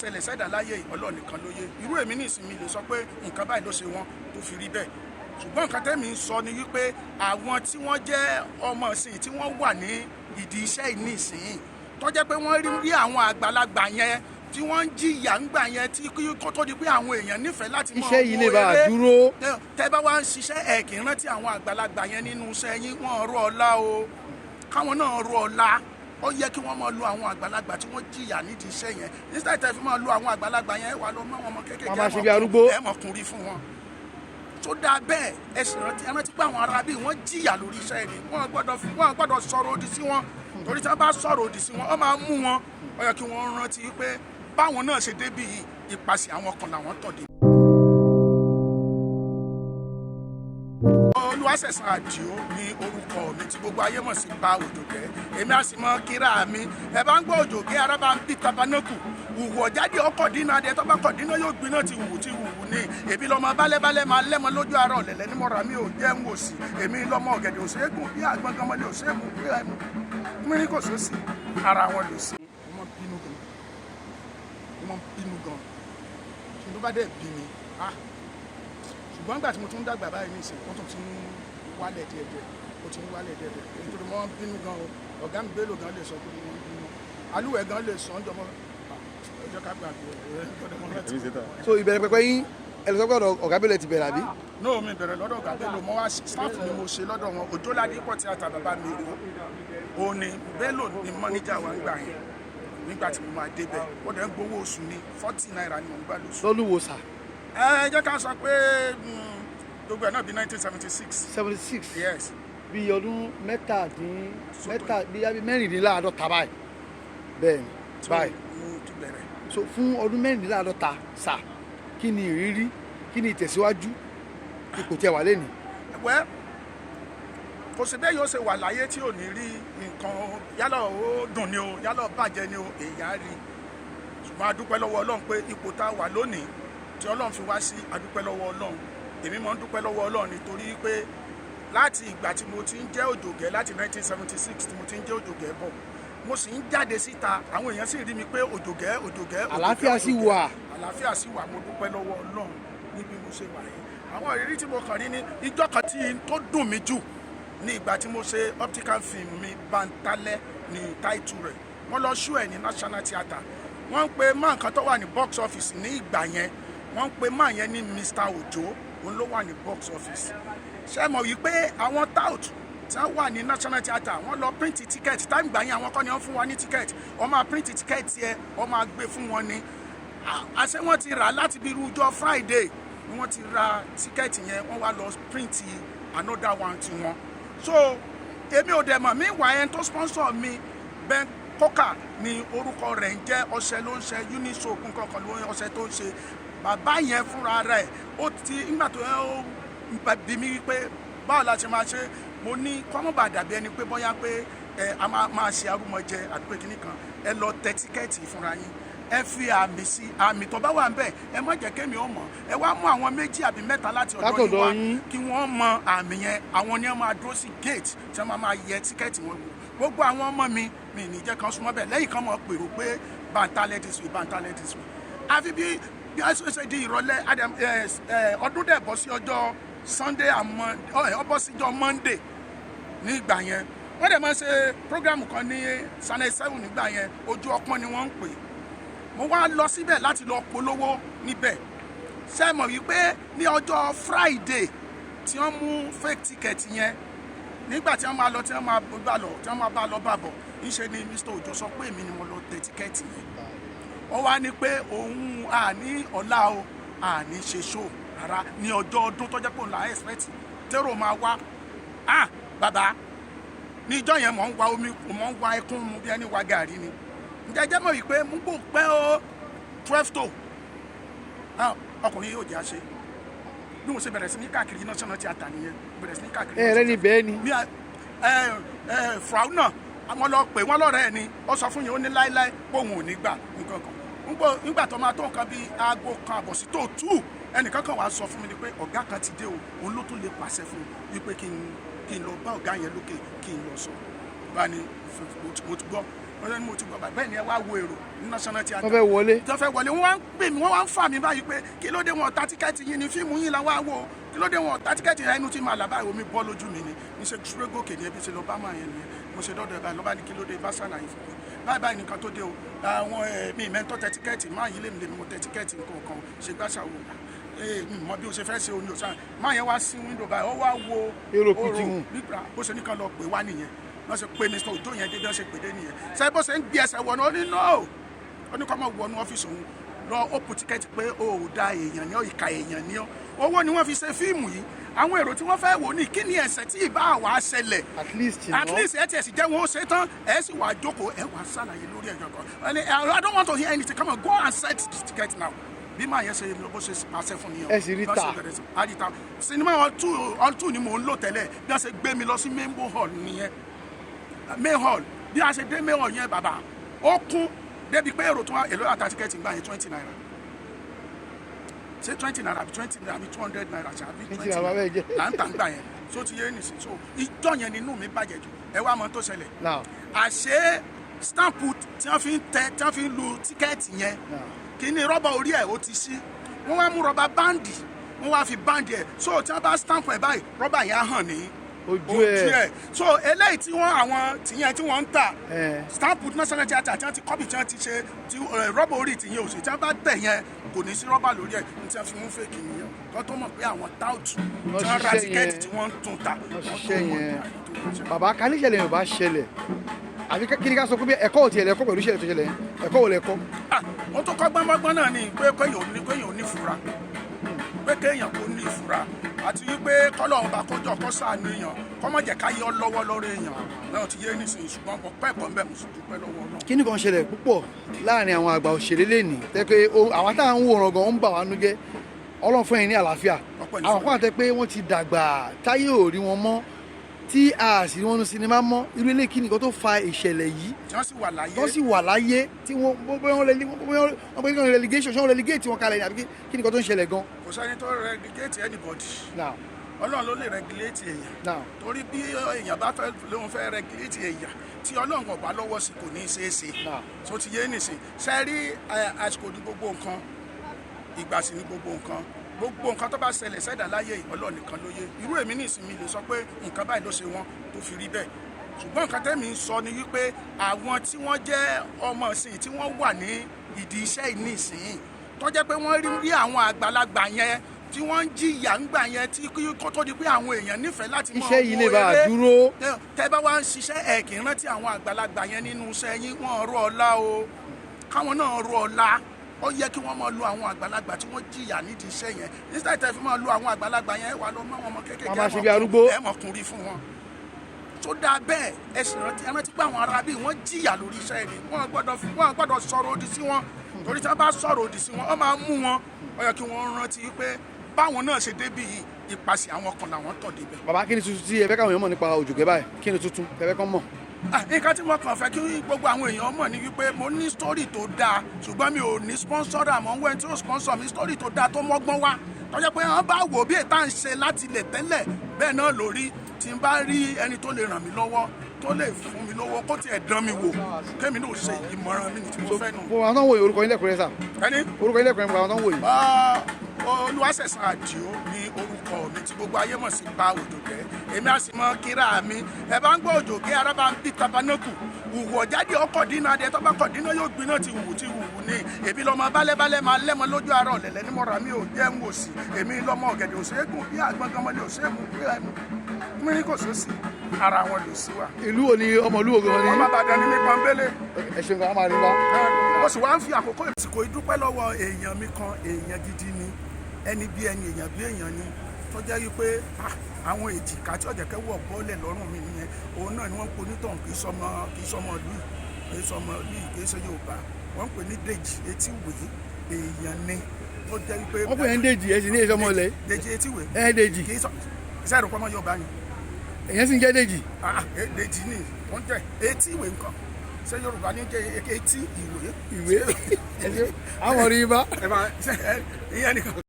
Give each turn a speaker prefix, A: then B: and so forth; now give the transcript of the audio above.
A: ṣẹlẹ̀ sẹ́dá láyé Ọlọ́run nìkan ló yé. Irú èmi ní ìsinmi lè sọ pé nǹkan báyìí ló ṣe wọ́n tó fi rí bẹ́ẹ̀. Ṣùgbọ́n nǹkan tẹ́mi ń sọ ni wípé àwọn tí wọ́n jẹ́ ọmọ ìsìn tí wọ́n wà ní ìdí iṣẹ́ ìní ìsìn tó jẹ́ pé wọ́n rí àwọn àgbàlagbà yẹn tí wọ́n ń jìyà ńgbà yẹn tí kó tó di pé àwọn èèyàn nífẹ̀ẹ́ láti mọ
B: iṣẹ́ yìí lè bá a dúró.
A: Tẹ́ bá wá ń ṣiṣẹ́ ẹ̀ kì í rántí àwọn àgbàlagbà yẹn nínú iṣẹ́ yín, wọ́n rú ọlá o, káwọn náà rú ọlá. Ó yẹ kí wọ́n máa lo àwọn àgbàlagbà tí wọ́n jìyà nídìí iṣẹ́ yẹn nígbà tí ẹ fi máa lo àwọn àgbàlagbà yẹn wà lọ mọ́ àwọn ọmọ kéékèèké ẹ mọ̀kùnrin fún wọn. Tó dáa bẹ́ẹ̀ ẹ sì rántí pé àwọn ará bíi wọ́n jìyà lórí iṣẹ́ ni wọ́n gbọ́dọ̀ sọ̀rọ̀ òdì sí wọn torí tí wọ́n bá sọ̀rọ̀ òdì sí wọn ó máa mú wọn. Ó yẹ kí wọ́n rántí pé báwọn náà ṣe débí yìí ìpàsẹ̀ àwọn kan làwọn tọ̀ dé. Olúwaṣẹ̀san Àdìó ní orúkọ mi tí gbogbo ayé mọ̀ sí Bá Òjògé. Èmi á sì mọ kíra mi. Ẹ bá ń gbọ́ Òjògé ara bá ń bí tabanọ́kù. Wùwù ọ̀jáde ọkọ̀ dínà adé tó bá kọ̀ dínà yóò gbiná ti wùwù ní. Èmi lọ́mọ bálẹ́bálẹ́ máa lẹ́mọ lójú ara ọ̀lẹ̀lẹ̀ ní mọ̀ra mi ò jẹ́ ń wò sí. Èmi lọ́mọ ọ̀gẹ̀dẹ̀ òṣègùn bí àgbọ̀ngànmọ́lẹ̀ òṣègùn bí ẹnu. Mi kò sósì ara wọn lò sí. Wọ́n bínú gan. Ṣé ló bá dẹ̀ bí mi? Ṣùgbọ́n nígbà tí mo tún dàgbà báyìí ní ìsìn wọ́n tún ti ń wálẹ̀ díẹ̀díẹ̀ nítorí wọ́n bínú gan o. Ọ̀gá mi Bello gan lè sọ pé wọ́n bínú, alúwẹ̀ gan lè sọ ọjọ́ ká gbàgbé.
B: So ìbẹ̀rẹ̀ pẹ̀pẹ̀ yín ẹ lọ sọ pé ọ̀gá Bello ti bẹ̀rẹ̀ àbí?
A: No, mi bẹ̀rẹ̀ lọ́dọ̀ ọ̀gá Bello, mo wá staff ni mo ṣe lọ́dọ̀ wọn. Òjòládé pọ̀ tíátà bàbá mi rò ó ní Bello ní mọ́níjà wa ń gbà yẹn nígbà tí mo máa débẹ̀ ó dẹ̀ ń gbowó oṣù ní 40 naira ni mo ń gbà lóṣù.
B: Lọ́lúwòsà.
A: Ẹ jẹ́ ká sọ pé gbogbo ẹ̀ náà bí 1976.
B: 76.
A: Yes.
B: Bí ọdún mẹ́rìndínláàádọ́ta báyìí. Bẹ́ẹ̀ ni báyìí. So fún ọdún mẹ́rìndínláàádọ́ta sà kí ni ìrírí kí ni ìtẹ̀síwájú ipò tí ẹ wà lẹ́nu?
A: Well, kò sí bẹ́ẹ̀ yóò ṣe wà láyé tí ò ní rí nǹkan yálà ó dùn ni o yálà ó bàjẹ́ ni o èèyàn rí. Ṣùgbọ́n a dúpẹ́ lọ́wọ́ Ọlọ́run pé ipò tá a wà lónìí tí Ọlọ́run fi wá sí a dúpẹ́ lọ́wọ́ Ọlọ́run. Èmi máa ń dúpẹ́ lọ́wọ́ Ọlọ́run nítorí pé láti ìgbà tí mo ti ń jẹ́ Òjògé láti 1976 tí mo ti ń jẹ́ Òjògé bọ̀ mo sì ń jáde síta àwọn èèyàn sì rí mi pé Òjògé.
B: Àlàáfíà sì wà.
A: Àlàáfíà sì wà, mo dúpẹ́ lọ́wọ́ Ọlọ́run níbi mo ṣe wà yìí. Àwọn ìrírí tí mo kàn rí ní ìjọ́ kan tó dùn mí jù ní ìgbà tí mo ṣe optical film mi Bàǹtálẹ́ ní táìtù rẹ̀. Wọ́n lọ ṣú ẹ̀ ní National Theatre. Wọ́n ń pe máa nǹkan tó wà ní box office ní ìgbà yẹn wọ́n ń pe máa yẹn ní Mr. Ojo òun ló wà ní box office. Ṣé mọ̀ wípé àwọn tout tí wọ́n wà ní National Theatre wọ́n lọ print ticket táìmù gbà yẹn àwọn kan ni wọ́n fún wa ní ticket wọ́n máa print ticket yẹn wọ́n máa gbé fún wọn ni. Àṣé wọ́n ti rà láti bí irú ọjọ́ Friday ni wọ́n ti ra ticket yẹn wọ́n wá lọ print another one ti wọn. So èmi ò dẹ̀ mọ̀ mí wà yẹn tó sponsor mi Ben Coca ni orúkọ rẹ̀ ń jẹ́ ọṣẹ ló ń ṣe Unisoap nǹkan ló ń ọṣẹ tó ń ṣe. Bàbá yẹn fúnra rẹ̀ ó ti nígbà tó bí mi wípé báwo la ṣe máa ṣe mo ní kọ́mọ́bà dàbí ẹni pé bóyá pé a máa ṣe arúmọjẹ àti pé kinní kan ẹ lọ tẹ tíkẹ́ẹ̀tì fúnra yín ẹ fi àmì sí àmì tó bá wà ń bẹ̀ ẹ má jẹ́ kémi ó mọ̀ ẹ wá mú àwọn méjì àbí mẹ́ta láti ọ̀dọ̀ yín wá kí wọ́n mọ àmì yẹn àwọn ni wọ́n máa dúró sí gate tí wọ́n máa yẹ tíkẹ́ẹ̀tì wọn wò gbogbo àwọn ọmọ mi ní jẹ́ kan súnmọ́ bẹ́ẹ̀ lẹ́yìn kan mọ̀ pèrò pé Bàǹtálẹ́ this way àfi bí a ṣe di ìrọ̀lẹ́ ọdún dẹ̀ bọ́ sí ọjọ́ Sunday ọbọ̀ síjọ́ Monday ní ìgbà yẹn wọ́n dẹ̀ máa ṣe program kan ní Channel 7 nígbà yẹn ojú ọpọ́n ni wọ́n ń pè. Mo wá lọ síbẹ̀ láti lọ polówó níbẹ̀. Ṣé mọ̀ wípé ní ọjọ́ Friday tí wọ́n mú fake ticket yẹn nígbà tí wọ́n máa lọ tí wọ́n máa bá lọ bàbọ̀ níṣẹ́ ni Mr. Ojo sọ pé èmi ni mo lọ tẹ tíkẹ́ẹ̀tì yẹn. Wọ́n wá ní pé òun àní ọ̀la o àní ṣe show rárá ní ọjọ́ ọdún tó jẹ́ pé òun là expect tẹ́rọ máa wá. Bàbá ní ìjọ yẹn mò ń wa omi mò ń wa ẹkún mu bí ẹni wa gàrí ni. Ǹjẹ́ jẹ́ mọ̀ wípé mú gbò pẹ́ o 12 tó ọkùnrin yóò jẹ́ àṣẹ bí mo ṣe bẹ̀rẹ̀ sí ní káàkiri National Theatre nìyẹn bẹ̀rẹ̀ sí ní káàkiri.
B: Rẹ ni bẹ́ẹ̀ ni.
A: Frau náà àwọn lọ pè wọ́n lọ́rẹ́ ẹ̀ ni ó sọ fún yín ó ní láéláé póun ò ní gbà nǹkan kan nígbà tó máa tó nǹkan bíi aago kan àbọ̀ sí tó 2 ẹnìkan kan wàá sọ fún mi ni pé ọ̀gá kan ti dé o òun ló tún lè pàṣẹ fún un wípé kí n lọ bá ọ̀gá yẹn lókè kí n lọ sọ bá ní mo ti gbọ́ wọ́n ní mo ti gbọ́ bẹ́ẹ̀ ni ẹ wá wo èrò ní national theatre.
B: wọ́n fẹ́ wọlé.
A: wọ́n wá ń pè mí wọ́n wá ń fà mí báyìí pé kí ló dé wọn ta tíkẹ́ẹ̀tì yín ní fíìmù yín la wá wò kí ló dé wọn ta tíkẹ́ẹ̀tì yẹn inú tí màá là báyìí omi bọ́ lójú mi ni ní ṣe ṣúré gòkè ní ẹbí ṣe lọ bá máa yẹn nìyẹn mo ṣe dọ́dọ̀ ẹ̀ báyìí lọ́ba ní kí ló dé bá ṣàlàyé fún mi báyìí báyìí nìkan tó dé o àwọn mi mẹ́ńtọ́ tẹ tíkẹ́ẹ̀tì máa yí lèmi mo tẹ tíkẹ́ẹ̀tì nǹkan kan ṣe gbàṣà wò mọ bí o ṣe fẹ́ ṣe oní òṣà máa yẹn wá sí wíńdò báyìí ó wá wo
B: èrò kùtìmù
A: nígbà bó ṣe nìkan lọ pè wá nìyẹn wọ́n ṣe pé Mr. Ojo yẹn dé bí wọ́n ṣe pè dé nìyẹn ṣe bó ṣe ń gbé ẹsẹ̀ wọnú ó ní no ó ní kọ́ mọ̀ wọnú ọ́fíìsì òun lọ ó pu tíkẹ́ẹ̀tì pé o ò da èèyàn ní ọ ìka èèyàn ní ọ owó ni wọ́n fi ṣe fíìmù yìí àwọn èrò tí wọ́n fẹ́ wò ní kí ni ẹ̀ṣẹ̀ tí ì bá wàá ṣẹlẹ̀
B: at least
A: ẹ tiẹ̀ sì jẹ́ wọn ó ṣe tán ẹ sì wàá jókòó ẹ wàá ṣàlàyé lórí ẹ̀jọ̀ kan I don't want to hear anything come on go and set the ticket now bí màá yẹn ṣe bó ṣe pàṣẹ fún nìyẹn.
B: ẹ sì rí ta
A: àdìta sinimá ọtún ni mò ń lò tẹ́lẹ̀ bí wọ́n ṣe gbé mi lọ sí main hall nìyẹn main hall bí a ṣe dé main hall yẹn bàbá ó kún débi pé èrò tó wá èlò àtà tíkẹ́ẹ̀tì gbà yẹn 20 naira ṣé 20 naira àbí 20 naira àbí 200 naira ṣe àbí 20 naira là ń tà ń gbà yẹn tó ti yé nìsín so ìjọ yẹn nínú mi bàjẹ́ jù ẹ wá mọ tó ṣẹlẹ̀ àṣé stamp tí wọ́n fi ń tẹ tí wọ́n fi ń lu tíkẹ́ẹ̀tì yẹn kí ni rọ́bà orí ẹ̀ ó ti ṣí wọ́n wá mú rọ́bà báǹdì wọ́n wá fi báǹdì ẹ̀ so tí wọ́n bá stamp ẹ̀ báyìí rọ́bà yẹn á hàn ní ojú ẹ̀ so eléyìí tí wọ́n àwọn tìyẹn tí wọ́n ń tà stamp national theatre tí wọ́n ti kọ́bì tí wọ́n ti ṣe tí rọ́bà orí tìyẹn òsì tí wọ́n bá tẹ̀ yẹn kò ní sí rọ́bà lórí ẹ̀ ní tí wọ́n fi mú fèkì nìyẹn kó tó mọ̀ pé àwọn táùtù tí wọ́n ra tíkẹ́ẹ̀tì tí wọ́n ń tún ta.
B: bàbá kaníṣẹ̀lẹ̀ yóò bá ṣẹlẹ̀ àbí kí ni ká sọ pé ẹ̀kọ́ ò tiẹ̀ lẹ́kọ́ pẹ̀lú ìṣẹ̀lẹ̀ tó ṣẹlẹ̀ ẹ̀kọ́ ò lẹ́kọ́.
A: wọ́n tó kọ́ gbọ́ngbọ́n náà ni pé kéèyàn ò ní fura pé kéèyàn kò ní ìfura àti wípé kọ́lọ́run bá kọjọ́ kọ́ sàánú èèyàn kọ́ mọ̀ jẹ́ ká yọ lọ́wọ́ lórí èèyàn náà ti yé nísìnyí ṣùgbọ́n kò pẹ́ kọ́ ń bẹ̀ mú sí dúpẹ́ lọ́wọ́ náà.
B: kí ni kan ṣẹlẹ̀ púpọ̀ láàrin àwọn àgbà òṣèré lẹ́nìí tẹ́ pé àwọn táwọn ń wòran gan ń bà wá nú jẹ́ Ọlọ́run fún ẹ̀yin ní àlàáfíà àwọn kan àtẹ pé wọ́n ti dàgbà táyé ò rí wọn mọ́ tí a sì wọn nu sinimá mọ́ irú ilé kí nìkan tó fa ìṣẹ̀lẹ̀ yìí
A: tí wọ́n sì wà láyé
B: tí wọ́n bóyá wọ́n bóyá relegation ṣé wọ́n relegate wọn kalẹ̀ àbí kí nìkan tó ń ṣẹlẹ̀ gan.
A: kò sẹ́ni tó relegate anybody Ọlọ́run ló lè regulate èèyàn torí bí èèyàn bá fẹ́ lóun fẹ́ regulate èèyàn tí Ọlọ́run kò bá lọ́wọ́ sí kò ní í ṣeé ṣe tó ti yé nìsín ṣe rí àsìkò ní gbogbo nǹkan ìgbà sí ní gbogbo nǹkan tó bá ṣẹlẹ̀ sẹ́dá láyé Ọlọ́run nìkan ló yé irú èmi ní ìsinmi lè sọ pé nǹkan báyìí ló ṣe wọ́n tó fi rí bẹ́ẹ̀ ṣùgbọ́n nǹkan tẹ́mi ń sọ ni wípé àwọn tí wọ́n jẹ́ ọmọ ìsìn tí wọ́n wà ní ìdí iṣẹ́ ìní ìsìn tó jẹ́ pé wọ́n rí àwọn àgbàlagbà yẹn tí wọ́n ń jìyà ń gbà yẹn tí kò tó di pé àwọn èèyàn nífẹ̀ẹ́ láti mọ
B: iṣẹ́ yìí lè bá a dúró.
A: tẹ́ bá wá ń ṣiṣẹ́ ẹ̀ kì í rántí àwọn àgbàlagbà yẹn nínú iṣẹ́ yín wọ́n rú ọlá o káwọn náà rú ọlá ó yẹ kí wọ́n máa lo àwọn àgbàlagbà tí wọ́n jìyà nídìí iṣẹ́ yẹn nígbà tí ẹ fi máa lo àwọn àgbàlagbà yẹn wà lọ mọ́ àwọn ọmọ kékeré ẹ mọ̀ kùnrin fún wọn tó dáa bẹ́ẹ̀ ẹ sì rántí pé àwọn arábí wọ́n jìyà lórí iṣẹ́ ni wọ́n gbọ́dọ̀ sọ̀rọ̀ òdì sí wọn torí tí wọ́n bá sọ̀rọ̀ òdì sí wọn ó máa mú wọn ó yẹ kí wọ́n rántí pé báwọn náà ṣe débí yìí ìpàṣẹ àwọn kan làwọn tọ̀ débẹ̀.
B: bàbá kí ni tuntun tí ẹ fẹ́ káwọn èèyàn mọ̀ nípa Òjògé báyìí kí ni tuntun ẹ fẹ́ kán mọ̀.
A: nǹkan tí mo kàn fẹ́ kí gbogbo àwọn èèyàn mọ̀ ni wípé mo ní sítórì tó dáa ṣùgbọ́n mi ò ní sponsor àmọ́ ń wẹ́ tí ó sponsor mi sítórì tó dáa tó mọ́gbọ́n wá tó jẹ́ pé wọ́n bá wò bí ètà ń ṣe láti lè tẹ́lẹ̀ bẹ́ẹ̀ náà lórí tí n bá rí ẹni tó lè ràn mí lọ́wọ́ tó lè fún mi lówó kó tiẹ̀ dán mi wò kémi náà ṣe ìmọ̀ràn mi ní tí mo fẹ́ nù.
B: àwọn tó ń wò yìí orúkọ ilé ẹ̀kọ́ rẹ sà.
A: ẹni
B: orúkọ ilé ẹ̀kọ́ rẹ àwọn tó ń wò yìí.
A: Olúwaṣẹ̀san Àdìó ní orúkọ mi tí gbogbo ayé mọ̀ sí bá Òjògé èmi á sì mọ kíra mi ẹ bá ń gbọ́ Òjògé araba ń bí tabanako wùwọ̀ jáde ọkọ̀ dínà adé tó bá kọ̀ dínà yóò gbiná ti wùwù ní èmi lọ́mọ balẹ̀balẹ̀ máa lẹ́mọ lójú ara ọ̀lẹ̀lẹ̀ ní mọ̀ra mi ò jẹ́ ń wò sí èmi lọ́mọ ọ̀gẹ̀dẹ̀ òṣègùn bí àgbọ̀ngànmọ́lẹ̀ òṣègùn bí ẹnu mi kò sósì ara wọn lò sí wa.
B: ìlú wo ni ọmọ ìlú wo gan ni.
A: ọmọ Ìbàdàn ni mi pọ́nbélé.
B: ẹ ṣeun kan máa rí wa.
A: mo sì wá ń fi àkókò ìsìnkú ìdúpẹ́ lọ́wọ́ èèyàn mi kan èèyàn gidi ni ẹni bí ẹni èèyàn bí èèyàn ni tó jẹ́ wípé àwọn èjìká tí ọ̀jẹ̀kẹ́ wọ̀ bọ́ọ̀lẹ̀ lọ́rùn mi nìyẹn òun náà ni wọ́n ń pè onítàn kì í sọmọ ìlú kì í sọmọ ìlú kì í ṣe Yorùbá wọ́n ń pè ní Dèjì Etíwé èèyàn ni tó jẹ́ wípé.
B: wọ́n pè ní Dèjì ẹ sì ní èso ọmọ ilẹ̀.
A: Dèjì Etíwé
B: Dèjì
A: kì í sọ iṣẹ́ ìrùkọ́ ọmọ Yorùbá ni.
B: èèyàn sì ń jẹ́ Dèjì.
A: Dèjì ni wọ́n jẹ́ Etíwé nǹkan ṣé Yorùbá ní jẹ́ etí ìwé.
B: àwọn rí bá.
A: ìyẹn nìkan.